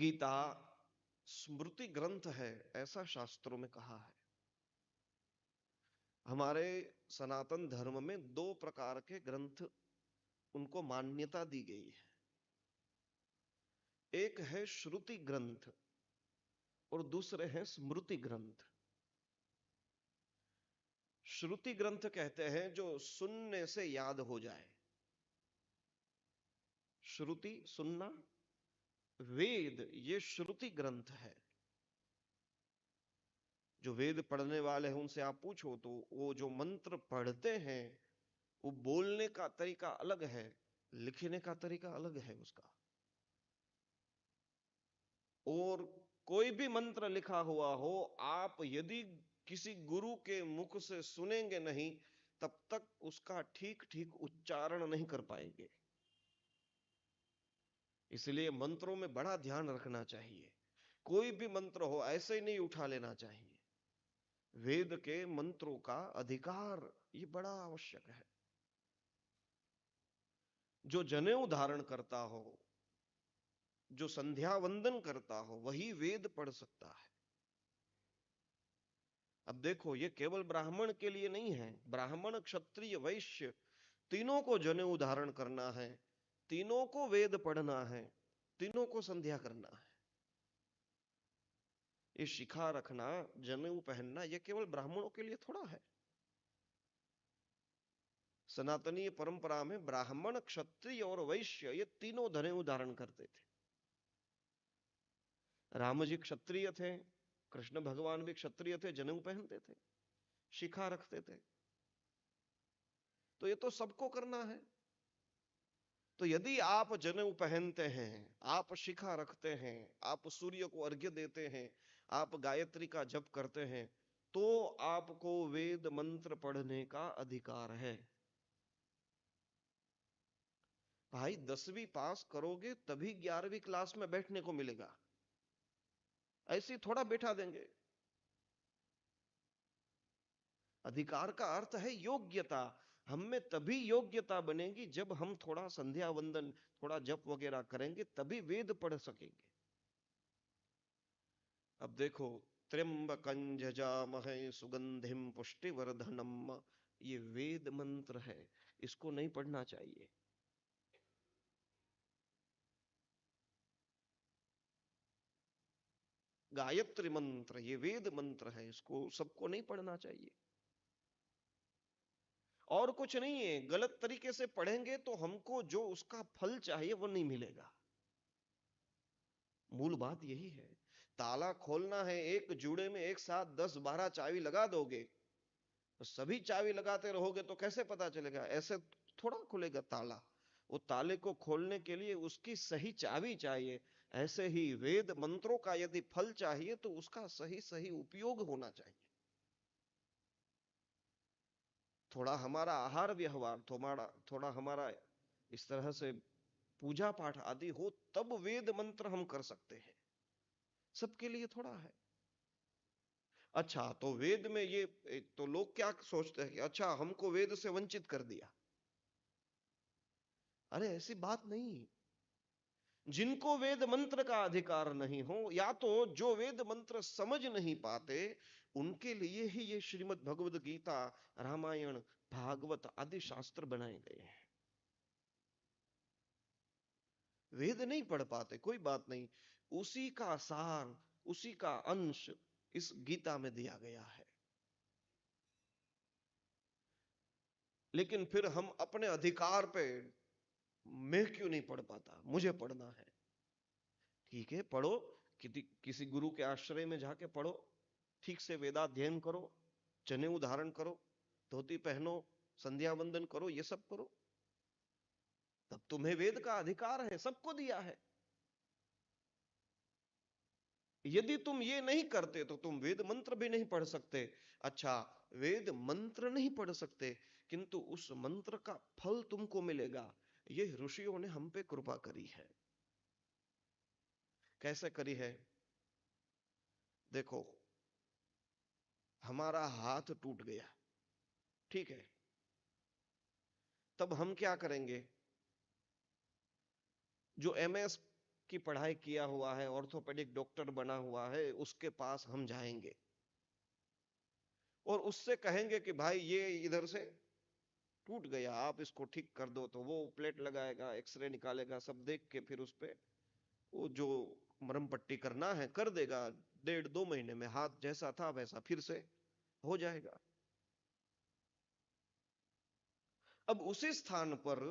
गीता स्मृति ग्रंथ है, ऐसा शास्त्रों में कहा है। हमारे सनातन धर्म में दो प्रकार के ग्रंथ उनको मान्यता दी गई है। एक है श्रुति ग्रंथ और दूसरे हैं स्मृति ग्रंथ। श्रुति ग्रंथ कहते हैं जो सुनने से याद हो जाए। श्रुति सुनना, वेद ये श्रुति ग्रंथ है। जो वेद पढ़ने वाले हैं उनसे आप पूछो तो वो जो मंत्र पढ़ते हैं वो बोलने का तरीका अलग है, लिखने का तरीका अलग है उसका। और कोई भी मंत्र लिखा हुआ हो, आप यदि किसी गुरु के मुख से सुनेंगे नहीं तब तक उसका ठीक ठीक उच्चारण नहीं कर पाएंगे। इसलिए मंत्रों में बड़ा ध्यान रखना चाहिए। कोई भी मंत्र हो ऐसे ही नहीं उठा लेना चाहिए। वेद के मंत्रों का अधिकार ये बड़ा आवश्यक है। जो जनेऊ धारण करता हो, जो संध्या वंदन करता हो, वही वेद पढ़ सकता है। अब देखो, ये केवल ब्राह्मण के लिए नहीं है। ब्राह्मण, क्षत्रिय, वैश्य तीनों को जनेऊ धारण करना है, तीनों को वेद पढ़ना है, तीनों को संध्या करना है। ये शिखा रखना, जनेऊ पहनना, ये केवल ब्राह्मणों के लिए थोड़ा है। सनातनीय परंपरा में ब्राह्मण, क्षत्रिय और वैश्य ये तीनों जनेऊ धारण करते थे। राम जी क्षत्रिय थे, कृष्ण भगवान भी क्षत्रिय थे, जनेऊ पहनते थे, शिखा रखते थे। तो ये तो सबको करना है। तो यदि आप जनेऊ पहनते हैं, आप शिखा रखते हैं, आप सूर्य को अर्घ्य देते हैं, आप गायत्री का जप करते हैं, तो आपको वेद मंत्र पढ़ने का अधिकार है। भाई 10वीं पास करोगे तभी 11वीं क्लास में बैठने को मिलेगा, ऐसी थोड़ा बैठा देंगे। अधिकार का अर्थ है योग्यता। हम में तभी योग्यता बनेगी जब हम थोड़ा संध्या वंदन, थोड़ा जप वगैरह करेंगे, तभी वेद पढ़ सकेंगे। अब देखो, त्र्यंबकं जजामहे सुगंधिम पुष्टिवर्धनम, ये वेद मंत्र है, इसको नहीं पढ़ना चाहिए। गायत्री मंत्र ये वेद मंत्र है, इसको सबको नहीं पढ़ना चाहिए। और कुछ नहीं है, गलत तरीके से पढ़ेंगे तो हमको जो उसका फल चाहिए वो नहीं मिलेगा। मूल बात यही है। ताला खोलना है, एक जूड़े में एक साथ 10-12 चाबी लगा दोगे तो सभी चाबी लगाते रहोगे तो कैसे पता चलेगा? ऐसे थोड़ा खुलेगा ताला। वो ताले को खोलने के लिए उसकी सही चाबी चाहिए। ऐसे ही वेद मंत्रों का यदि फल चाहिए तो उसका सही सही उपयोग होना चाहिए। थोड़ा हमारा आहार व्यवहार, थोड़ा हमारा इस तरह से पूजा पाठ आदि हो, तब वेद मंत्र हम कर सकते हैं। सबके लिए थोड़ा है। अच्छा, तो वेद में ये, तो लोग क्या सोचते हैं कि अच्छा हमको वेद से वंचित कर दिया। अरे ऐसी बात नहीं। जिनको वेद मंत्र का अधिकार नहीं हो, या तो जो वेद मंत्र समझ नहीं पाते, उनके लिए ही ये श्रीमद् भगवद गीता, रामायण, भागवत आदि शास्त्र बनाए गए हैं। वेद नहीं पढ़ पाते, कोई बात नहीं, उसी का सार, उसी का अंश इस गीता में दिया गया है। लेकिन फिर हम अपने अधिकार पे, मैं क्यों नहीं पढ़ पाता, मुझे पढ़ना है। ठीक है, पढ़ो, किसी गुरु के आश्रय में जाके पढ़ो, ठीक से वेदाध्ययन करो, जनेऊ धारण करो, धोती पहनो, संध्या वंदन करो, ये सब करो, तब तुम्हें वेद का अधिकार है, सबको दिया है। यदि तुम ये नहीं करते तो तुम वेद मंत्र भी नहीं पढ़ सकते। अच्छा, वेद मंत्र नहीं पढ़ सकते किंतु उस मंत्र का फल तुमको मिलेगा। ये ऋषियों ने हम पे कृपा करी है। कैसे करी है? देखो, हमारा हाथ टूट गया, ठीक है, तब हम क्या करेंगे? जो एमएस की पढ़ाई किया हुआ है, ऑर्थोपेडिक डॉक्टर बना हुआ है, उसके पास हम जाएंगे और उससे कहेंगे कि भाई ये इधर से टूट गया, आप इसको ठीक कर दो, तो वो प्लेट लगाएगा, एक्सरे निकालेगा, सब देख के फिर उस पे वो जो मरहम पट्टी करना है कर देगा। 1.5-2 महीने में हाथ जैसा था वैसा फिर से हो जाएगा। अब उसी स्थान पर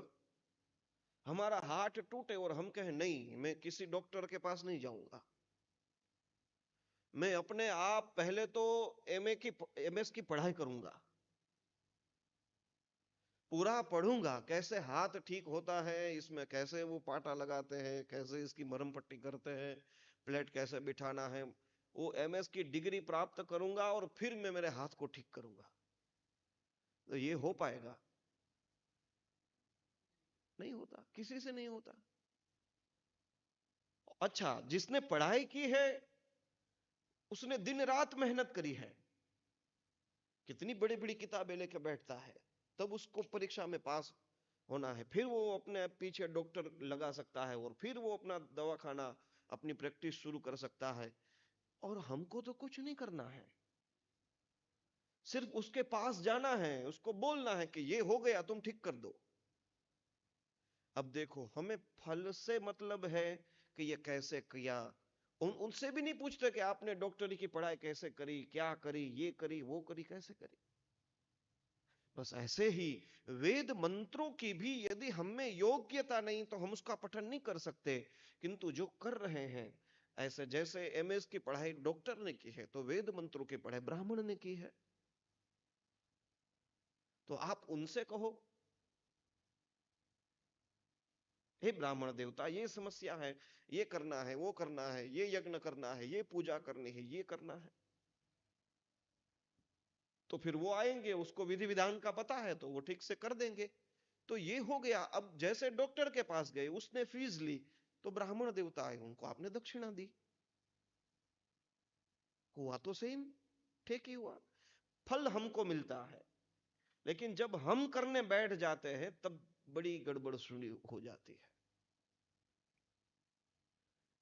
हमारा हार्ट टूटे और हम कहें नहीं, मैं किसी डॉक्टर के पास नहीं जाऊंगा, मैं अपने आप पहले तो एमएस की पढ़ाई करूंगा, पूरा पढ़ूंगा, कैसे हाथ ठीक होता है, इसमें कैसे वो पाटा लगाते हैं, कैसे इसकी मरहम पट्टी करते हैं, प्लेट कैसे बिठाना है, वो एमएस की डिग्री प्राप्त करूंगा और फिर मैं मेरे हाथ को ठीक करूंगा। तो ये हो पाएगा? नहीं होता, किसी से नहीं होता। अच्छा, जिसने पढ़ाई की है उसने दिन रात मेहनत करी है, कितनी बड़ी बड़ी किताबें लेकर बैठता है, तब उसको परीक्षा में पास होना है, फिर वो अपने पीछे डॉक्टर लगा सकता है और फिर वो अपना दवाखाना, अपनी प्रैक्टिस शुरू कर सकता है। और हमको तो कुछ नहीं करना है, सिर्फ उसके पास जाना है, उसको बोलना है कि ये हो गया, तुम ठीक कर दो। अब देखो, हमें फल से मतलब है कि ये कैसे किया, उनसे भी नहीं पूछते कि आपने डॉक्टरी की पढ़ाई कैसे करी, क्या करी, ये करी, वो करी, कैसे करी। बस ऐसे ही वेद मंत्रों की भी यदि हमें योग्यता नहीं तो हम उसका पठन नहीं कर सकते, किंतु जो कर रहे हैं, ऐसे जैसे एमएस की पढ़ाई डॉक्टर ने की है तो वेद मंत्रों की पढ़ाई ब्राह्मण ने की है, तो आप उनसे कहो, हे ब्राह्मण देवता, ये समस्या है, ये करना है, वो करना है, ये यज्ञ करना है, ये पूजा करनी है, ये करना है, तो फिर वो आएंगे, उसको विधि विधान का पता है तो वो ठीक से कर देंगे। तो ये हो गया। अब जैसे डॉक्टर के पास गए, उसने फीस ली, तो ब्राह्मण देवता आए, उनको आपने दक्षिणा दी, हुआ तो सेम, ठीक ही हुआ, फल हमको मिलता है। लेकिन जब हम करने बैठ जाते हैं तब बड़ी गड़बड़ शुरू हो जाती है।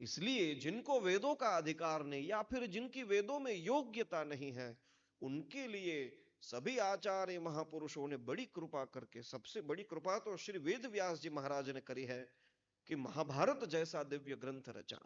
इसलिए जिनको वेदों का अधिकार नहीं या फिर जिनकी वेदों में योग्यता नहीं है, उनके लिए सभी आचार्य महापुरुषों ने बड़ी कृपा करके, सबसे बड़ी कृपा तो श्री वेद व्यास जी महाराज ने करी है कि महाभारत जैसा दिव्य ग्रंथ रचा।